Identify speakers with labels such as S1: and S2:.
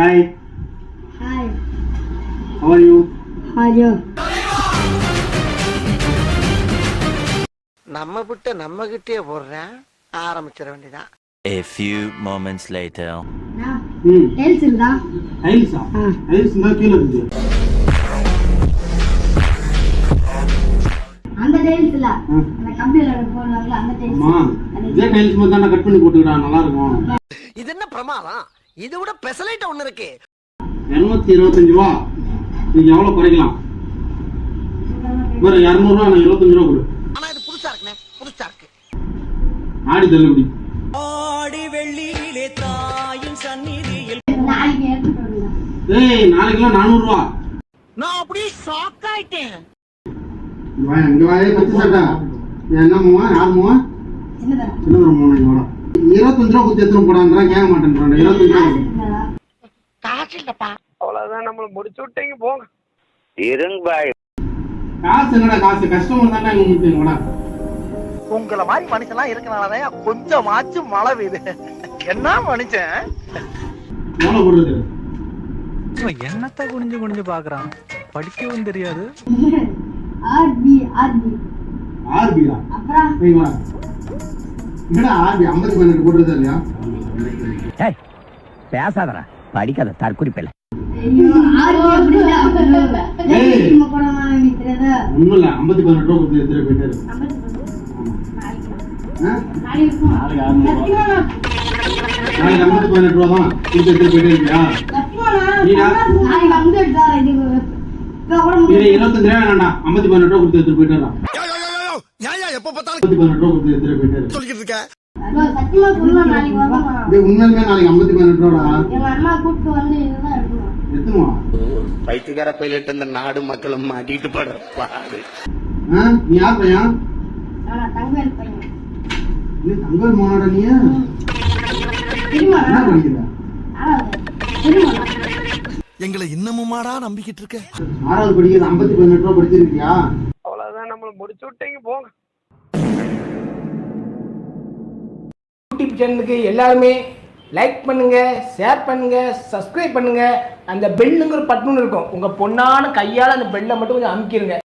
S1: Hi.
S2: Hi.
S1: How are you?
S2: How are you?
S3: நம்ம விட்டு நம்ம கிட்டே போடுறேன் ஆரம்பிச்சிட வேண்டியதான்.
S4: A few moments later.
S2: Tiles இருக்குதா?
S1: டைல்ஸா? டைல்ஸ் தான் கீழ இருக்கு.
S2: அந்த டைல்ஸ் இல்ல. அந்த கம்பியில போடுவாங்கல அந்த டைல்ஸ்.
S1: அம்மா, இதே டைல்ஸ் மாதிரி தான் கட் பண்ணி போட்டுடா, நல்லா இருக்கும்.
S3: இது என்ன பிரமாதம்? இதை விட பெசலைட் ஒன்னு இருக்கு.
S1: 225 ரூபா. நீங்க எவ்வளவு குறைக்கலாம்? வேற 200 ரூபா, நான் 25 ரூபா கொடு.
S3: ஆனா இது புதுசா இருக்குனே, புதுசா இருக்கு.
S1: ஆடி தள்ளுபடி.
S5: ஆடி வெள்ளியிலே தாயின் சந்நிதியில்
S2: நாளைக்கு எடுத்துட்டு வரலாம்.
S1: ஏய், நாளைக்குலாம் 400 ரூபா.
S3: நான் அப்படியே ஷாக் ஆயிட்டேன்.
S1: இங்க வாயே பத்து சட்டை. என்னம்மா, யாரும்மா?
S2: சின்னதா.
S1: சின்னதா மூணு இங்கோட. 25 ரூபா குத்தி எத்தனை போடான்றான், கேட்க மாட்டேன்றான். 25 ரூபா.
S3: காசு இல்லப்பா.
S6: அவ்வளவுதான், நம்மள முடிச்சு விட்டீங்க போங்க.
S4: இருங்க பாய்.
S1: காசு என்னடா காசு, கஸ்டமர் தானே இங்க முடிச்சுங்கடா.
S3: உங்களை மாதிரி மனுஷன்லாம் இருக்கனாலதான் கொஞ்சமாச்சும் மழை பெய்யுது. என்ன மனுஷன்?
S1: எவ்வளவு போடுறது?
S7: என்னத்த குனிஞ்சு குனிஞ்சு பாக்குறான், படிக்கவும் தெரியாது.
S2: ஆர்பி.
S1: ஆர்பியா?
S2: அப்புறம்
S1: நீங்க வா. என்னடா ஆர்பி 50 பதினெட்டு போடுறது இல்லையா?
S5: பேசாதடா, படிக்காத தற்குறிப்பில்ல.
S2: ஆர்பி அப்படினா
S1: ஏய்.
S2: நம்ம போடமா நிக்குறதா?
S1: ஒண்ணும் இல்ல, 50 பதினெட்டு ரூபா கொடுத்து எடுத்துட்டு போயிட்டாரு.
S2: நாளைக்கு
S1: நாளைக்கு 50 பதினெட்டு ரூபா தான் கொடுத்து எடுத்துட்டு போயிட்டே இருக்கியா?
S2: நாளைக்கு வந்து எடுத்தா இது இப்ப கூட
S1: இது 25 ரூபா வேணாண்டா, 50 பதினெட்டு ரூபா கொடுத்து எடுத்துட்டு போயிட்டாரா?
S3: எப்ப பார்த்தாலும்
S1: 50 பதினெட்டு ரூபா கொடுத்து எடுத்துட்டு போயிட்டாரு.
S3: சொல்லிக்கிட்டு இருக்க.
S2: சத்தியமா சொல்ல நாளைக்கு வரமா?
S1: இது உண்மையிலுமே நாளைக்கு 50 பதினெட்டு ரூபாடா.
S2: எங்க அம்மா கூப்பிட்டு வந்து இதுதான் எடுக்கணும்.
S1: எத்தனுவா?
S8: பைத்தியக்கார பைலட் இந்த நாடு மக்களும் மாட்டிட்டு படுற பாடு.
S1: நீ யார் பையன்?
S2: நான் தங்கவேல் பையன்.
S1: நீ தங்கவேல் மோனோட நீ?
S2: தெரியுமா?
S1: என்ன படிக்கிற?
S2: தெரியுமா?
S3: எங்களை இன்னமுமாடா நம்பிக்கிட்டு இருக்க?
S1: 6வது படிக்கிறது, 50 பதினெட்டு ரூபா படிச்சிருக்கியா?
S6: அவ்வளவுதான், நம்மள முடிச்சு விட்டீங்க போங்க.
S9: யூடியூப் சேனலுக்கு எல்லாருமே லைக் பண்ணுங்க, ஷேர் பண்ணுங்க, சப்ஸ்கிரைப் பண்ணுங்க. அந்த பெல்லுங்கிற பட்டன் இருக்கும், உங்க பொண்ணான கையால் அந்த பெல்லை மட்டும் கொஞ்சம் அமுக்கிடுங்க.